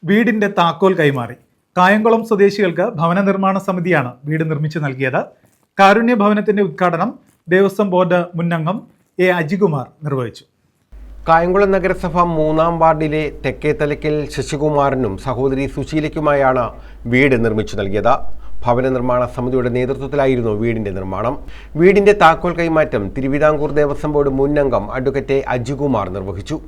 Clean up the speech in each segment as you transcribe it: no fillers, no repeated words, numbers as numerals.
വീടിന്റെ താക്കോൽ കൈമാറി. കായംകുളം സ്വദേശികൾക്ക് ഭവന നിർമ്മാണ സമിതിയാണ് വീട് നിർമ്മിച്ചു നൽകിയത്. കാരുണ്യ ഭവനത്തിന്റെ ഉദ്ഘാടനം ദേവസ്വം ബോർഡ് മുൻ അംഗം എ അജികുമാർ നിർവഹിച്ചു. കായംകുളം നഗരസഭ 3-ാം വാർഡിലെ തെക്കേത്തലയ്ക്കൽ ശശികുമാറിനും സഹോദരി സുശീലയ്ക്കുമായാണ് വീട് നിർമ്മിച്ചു നൽകിയത്. ഭവന നിർമ്മാണ സമിതിയുടെ നേതൃത്വത്തിലായിരുന്നു വീടിന്റെ നിർമ്മാണം. വീടിന്റെ താക്കോൽ കൈമാറ്റം തിരുവിതാംകൂർ ദേവസ്വം ബോർഡ് മുൻ അംഗം അഡ്വക്കേറ്റ് അജികുമാർ നിർവഹിച്ചു.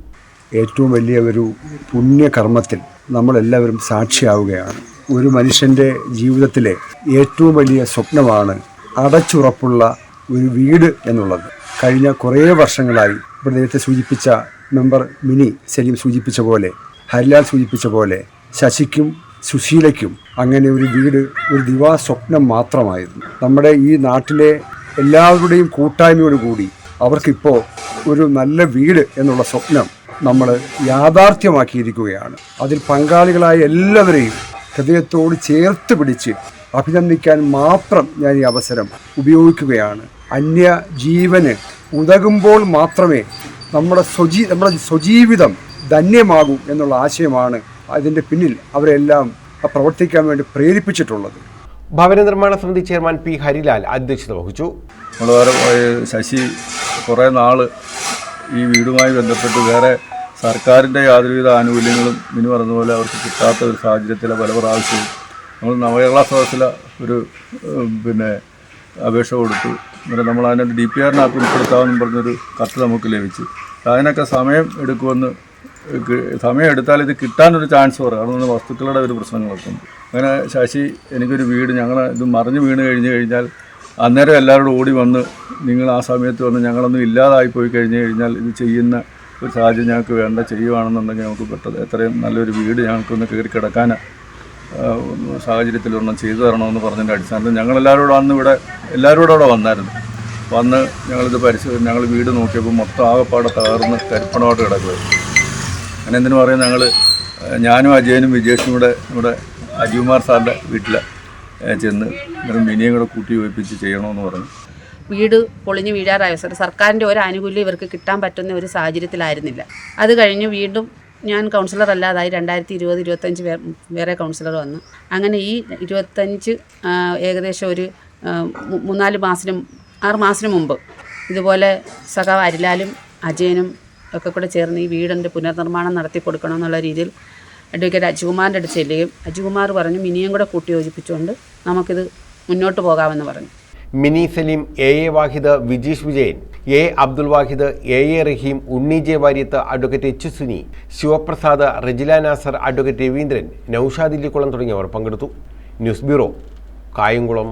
ഏറ്റവും വലിയ ഒരു പുണ്യകർമ്മത്തിൽ നമ്മളെല്ലാവരും സാക്ഷിയാവുകയാണ്. ഒരു മനുഷ്യൻ്റെ ജീവിതത്തിലെ ഏറ്റവും വലിയ സ്വപ്നമാണ് അടച്ചുറപ്പുള്ള ഒരു വീട് എന്നുള്ളത്. കഴിഞ്ഞ കുറേ വർഷങ്ങളായി ഇവിടെ നേരത്തെ സൂചിപ്പിച്ച മെമ്പർ മിനി സലീം സൂചിപ്പിച്ച പോലെ, ഹരിലാൽ സൂചിപ്പിച്ച പോലെ, ശശിക്കും സുശീലയ്ക്കും അങ്ങനെ ഒരു വീട് ഒരു ദിവാസ്വപ്നം മാത്രമായിരുന്നു. നമ്മുടെ ഈ നാട്ടിലെ എല്ലാവരുടെയും കൂട്ടായ്മയോടുകൂടി അവർക്കിപ്പോൾ ഒരു നല്ല വീട് എന്നുള്ള സ്വപ്നം നമ്മൾ യാഥാർത്ഥ്യമാക്കിയിരിക്കുകയാണ്. അതിൽ പങ്കാളികളായ എല്ലാവരെയും ഹൃദയത്തോട് ചേർത്ത് പിടിച്ച് അഭിനന്ദിക്കാൻ മാത്രം ഞാൻ ഈ അവസരം ഉപയോഗിക്കുകയാണ്. അന്യ ജീവന് ഉതകുമ്പോൾ മാത്രമേ നമ്മുടെ സ്വജീവിതം ധന്യമാകൂ എന്നുള്ള ആശയമാണ് അതിൻ്റെ പിന്നിൽ അവരെല്ലാം പ്രവർത്തിക്കാൻ വേണ്ടി പ്രേരിപ്പിച്ചിട്ടുള്ളത്. ഭവന നിർമ്മാണ സമിതി ചെയർമാൻ പി ഹരിലാൽ അധ്യക്ഷത വഹിച്ചു. ശശി കുറേ നാൾ ഈ വീടുമായി ബന്ധപ്പെട്ട് വേറെ സർക്കാരിൻ്റെ യാതൊരുവിധ ആനുകൂല്യങ്ങളും മിനി പറഞ്ഞതുപോലെ അവർക്ക് കിട്ടാത്ത ഒരു സാഹചര്യത്തിലെ പല പ്രാവശ്യവും നമ്മൾ നവകേരള സദസ്സിലെ ഒരു അപേക്ഷ കൊടുത്തു. എന്നിട്ട് നമ്മൾ അതിനകത്ത് DPR-നകത്ത് ഉൾപ്പെടുത്താമെന്നും പറഞ്ഞൊരു കത്ത് നമുക്ക് ലഭിച്ചു. അതിനൊക്കെ സമയം എടുത്താൽ ഇത് കിട്ടാനൊരു ചാൻസ് കുറവ്. കാരണം വസ്തുക്കളുടെ ഒരു പ്രശ്നങ്ങളൊക്കെ ഉണ്ട്. അങ്ങനെ ശശി എനിക്കൊരു വീട് ഇത് മറിഞ്ഞ് വീണ് കഴിഞ്ഞാൽ അന്നേരം എല്ലാവരോടും ഓടി വന്ന് നിങ്ങൾ ആ സമയത്ത് വന്ന് ഞങ്ങളൊന്നും ഇല്ലാതായി പോയി കഴിഞ്ഞാൽ ഇത് ചെയ്യുന്ന ഒരു സാഹചര്യം ഞങ്ങൾക്ക് ചെയ്യുകയാണെന്നുണ്ടെങ്കിൽ നമുക്ക് പെട്ടെന്ന് എത്രയും നല്ലൊരു വീട് ഞങ്ങൾക്കൊന്ന് കയറി കിടക്കാൻ സാഹചര്യത്തിലൊരെണ്ണം ചെയ്തു തരണമെന്ന് പറഞ്ഞതിൻ്റെ അടിസ്ഥാനത്തിൽ ഞങ്ങളെല്ലാവരോടും അന്ന് എല്ലാവരോടും അവിടെ വന്ന് ഞങ്ങളിത് ഞങ്ങൾ വീട് നോക്കിയപ്പോൾ മൊത്തം ആകെപ്പാടെ തകർന്ന് കരിപ്പണമായിട്ട് കിടക്കുമായിരുന്നു. അങ്ങനെ എന്തിനു പറയാം, ഞാനും അജയനും വിജേഷും കൂടെ ഇവിടെ അജികുമാർ സാറിൻ്റെ വീട്ടിൽ ചെന്ന് മിനിയും കൂടെ കൂട്ടി യോജിപ്പിച്ച് ചെയ്യണമെന്ന് പറഞ്ഞു. വീട് പൊളിഞ്ഞ് വീഴാറായ സർക്കാരിൻ്റെ ഒരു ആനുകൂല്യം ഇവർക്ക് കിട്ടാൻ പറ്റുന്ന ഒരു സാഹചര്യത്തിലായിരുന്നില്ല. അത് കഴിഞ്ഞ് വീണ്ടും ഞാൻ കൗൺസിലർ അല്ലാതായി 2020-25 വേറെ കൗൺസിലർ വന്നു. അങ്ങനെ ഈ 25 ഏകദേശം ഒരു 6 മാസത്തിന് മുമ്പ് ഇതുപോലെ സഖാവ് ഹരിലാലും അജയനും ഒക്കെ കൂടെ ചേർന്ന് ഈ വീടിൻ്റെ പുനർനിർമ്മാണം നടത്തി കൊടുക്കണമെന്നുള്ള രീതിയിൽ അഡ്വക്കേറ്റ് അജികുമാറിൻ്റെ അടുത്ത് ചെല്ലുകയും അജികുമാർ പറഞ്ഞു മിനിയും കൂടെ കൂട്ടി യോജിപ്പിച്ചുകൊണ്ട് നമുക്കിത് മുന്നോട്ട് പോകാമെന്ന് പറഞ്ഞു. Mini Saleem, A Wahid, Vijeesh Vijayan, A Abdul Wahid, A Raheem, Unni J Varyath, advocate H Suni, Sivaprasad, Rajila Nasar, advocate Raveendran, Noushad Illikkulam തുടങ്ങിയവർ പങ്കെടുത്തു. News bureau, Kayamkulam.